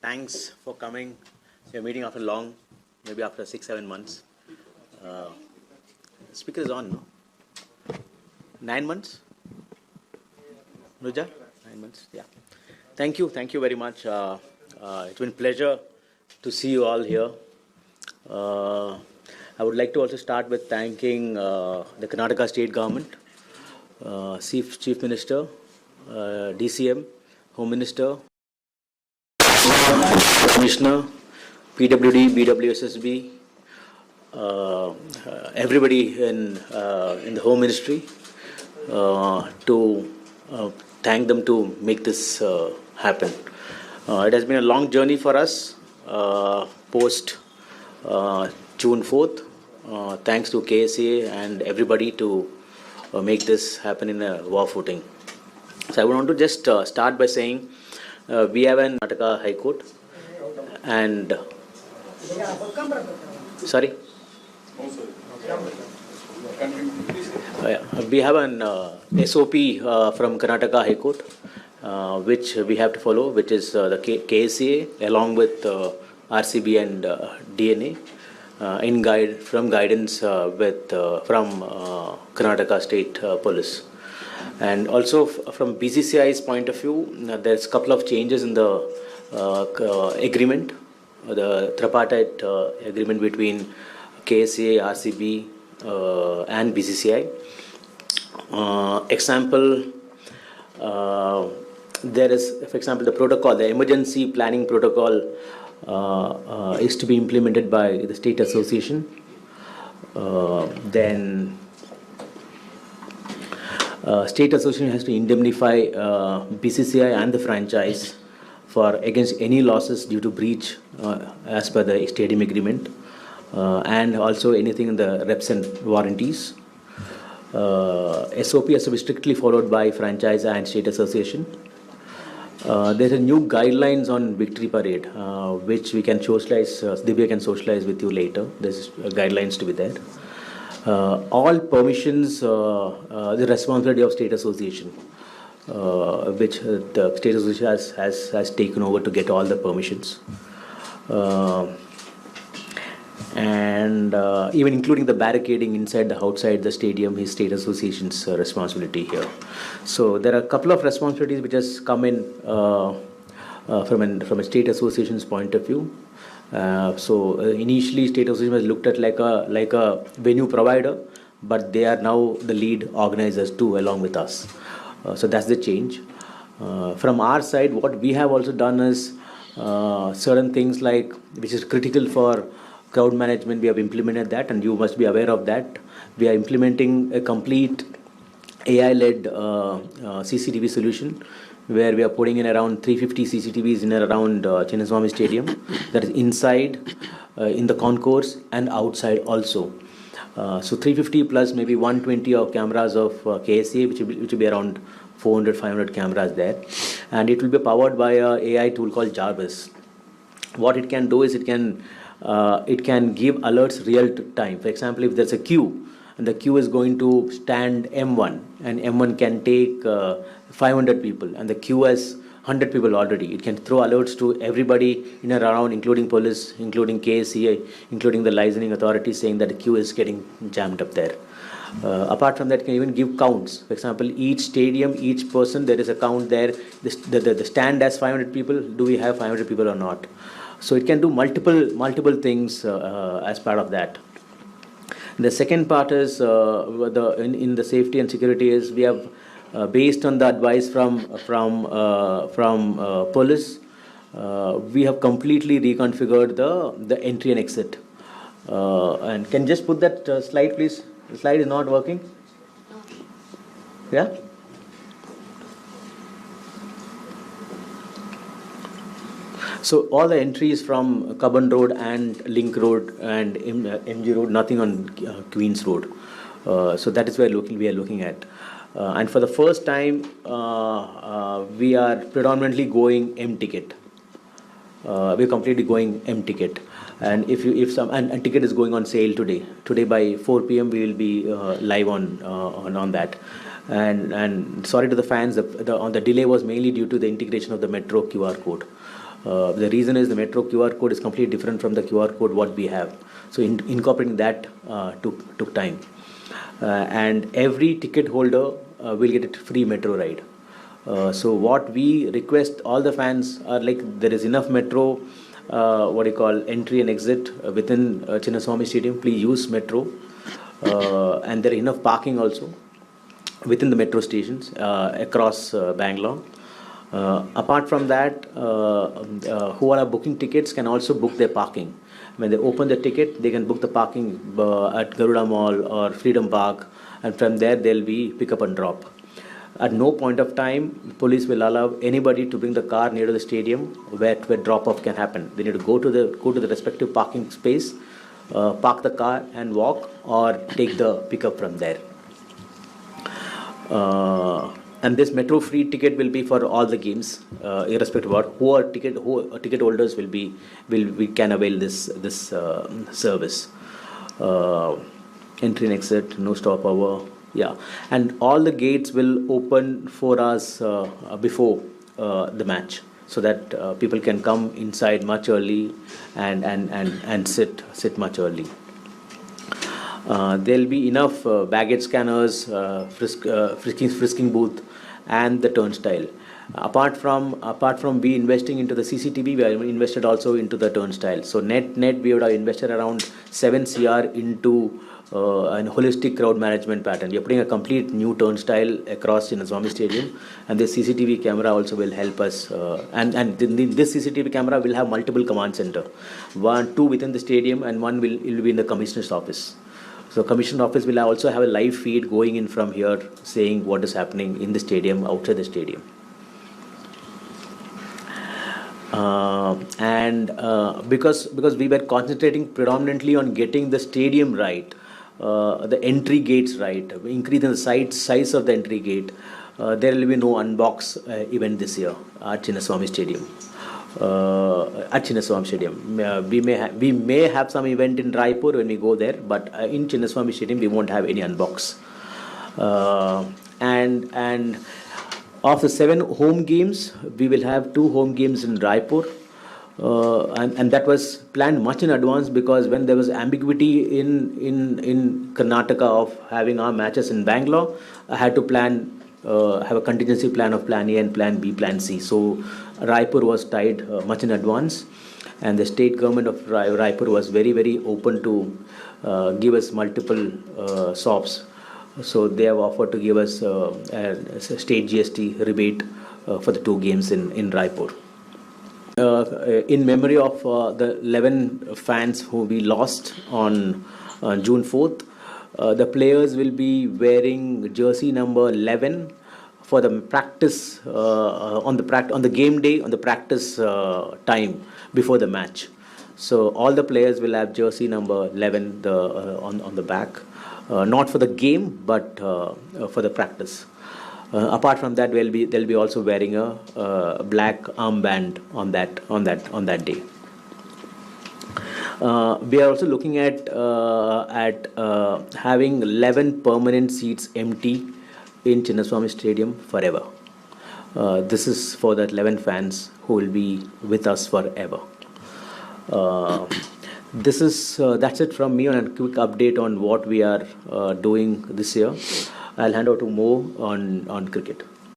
Thanks for coming. We're meeting after long, maybe after 6-7 months. Speaker is on, no? 9 months? Nuja? 9 months, yeah. Thank you very much. It's been a pleasure to see you all here. I would like to also start with thanking the Karnataka State Government, Chief Minister, DCM, Home Minister, Commissioner, PWD, BWSSB, everybody in the Home Ministry, to thank them to make this happen. It has been a long journey for us post June 4th. Thanks to KSA and everybody to make this happen in a war footing. So I want to just start by saying we have an Karnataka High Court and sorry. We have an SOP from Karnataka High Court, which we have to follow, which is the KSA along with RCB and DNA, from guidance from Karnataka State Police. And also from BCCI's point of view, there's a couple of changes in the agreement, the tripartite agreement between KSA, RCB and BCCI. Example, there is, for example, the protocol, the emergency planning protocol is to be implemented by the state association. Then state association has to indemnify BCCI and the franchise for against any losses due to breach as per the stadium agreement, and also anything in the reps and warranties. SOP has to be strictly followed by franchise and state association. There's a new guidelines on victory parade, which we can socialize, Divya can socialize with you later. There's guidelines to be there. All permissions, the responsibility of state association, which the state association has taken over to get all the permissions. And even including the barricading inside the outside the stadium is state association's responsibility here. So there are a couple of responsibilities which has come in from a state association's point of view. So initially state association was looked at like a venue provider, but they are now the lead organizers too along with us. So that's the change. From our side, what we have also done is certain things like which is critical for crowd management. We have implemented that, and you must be aware of that. We are implementing a complete AI-led CCTV solution, where we are putting in around 350 CCTVs in and around Chinnaswamy Stadium, that is inside, in the concourse and outside also. So 350 plus maybe 120 of cameras of KSA, which will be around 400-500 cameras there. And it will be powered by a AI tool called Jarvis. What it can do is it can give alerts real time. For example, if there's a queue, and the queue is going to stand M1, and M1 can take 500 people, and the queue has 100 people already. It can throw alerts to everybody in and around, including police, including KSCA, including the licensing authorities, saying that the queue is getting jammed up there. Apart from that, it can even give counts. For example, each stadium, each person, there is a count there. The stand has 500 people. Do we have 500 people or not? So it can do multiple things as part of that. The second part is in the safety and security is we have based on the advice from police, we have completely reconfigured the entry and exit. And can you just put that slide, please? The slide is not working. Yeah. So all the entries from Cubbon Road and Link Road and MG Road, nothing on Queens Road. So that is where we are looking at. And for the first time, we are predominantly going M-ticket. We're completely going M-ticket. And and ticket is going on sale today. Today by 4 p.m. we will be live on that. And sorry to the fans, the delay was mainly due to the integration of the Metro QR code. The reason is the Metro QR code is completely different from the QR code what we have. So incorporating that took time. And every ticket holder will get a free metro ride. So what we request all the fans are like, there is enough metro, entry and exit within Chinnaswamy Stadium. Please use metro, and there is enough parking also within the metro stations across Bangalore. Apart from that, who are booking tickets can also book their parking. When they open the ticket, they can book the parking at Garuda Mall or Freedom Park, and from there they'll be pick up and drop. At no point of time, police will allow anybody to bring the car near to the stadium where drop-off can happen. They need to go to the respective parking space, park the car and walk, or take the pickup from there. And this metro free ticket will be for all the games, irrespective of who ticket holders we can avail this service. Entry and exit, no stopover. Yeah, and all the gates will open 4 hours before the match, so that people can come inside much early and sit much early. There'll be enough baggage scanners, frisking booth, and the turnstile. Apart from we investing into the CCTV, we have invested also into the turnstile. So net we would have invested around 7 crore into an holistic crowd management pattern. We are putting a complete new turnstile across Chinnaswamy Stadium, and this CCTV camera also will help us. And this CCTV camera will have multiple command center, 2 within the stadium, and 1 will be in the commissioner's office. So commissioner office will also have a live feed going in from here, saying what is happening in the stadium, outside the stadium. Because we were concentrating predominantly on getting the stadium right, the entry gates right, increasing the size of the entry gate, there will be no unbox event this year at Chinnaswamy Stadium. We may have some event in Raipur when we go there, but in Chinnaswamy Stadium we won't have any unbox. And of the 7 home games, we will have 2 home games in Raipur, and that was planned much in advance, because when there was ambiguity in Karnataka of having our matches in Bangalore, I had to have a contingency plan of plan A and plan B, plan C. So Raipur was tied much in advance, and the state government of Raipur was very, very open to give us multiple SOPs. So they have offered to give us a state GST rebate for the 2 games in Raipur. In memory of the 11 fans who we lost on June 4th, the players will be wearing jersey number 11 for the practice on the game day, on the practice time before the match. So all the players will have jersey number 11 on the back, not for the game, but for the practice. Apart from that, they'll be also wearing a black armband on that day. We are also looking at having 11 permanent seats empty in Chinnaswamy Stadium forever. This is for the 11 fans who will be with us forever. That's it from me on a quick update on what we are doing this year. I'll hand over to Mo on cricket.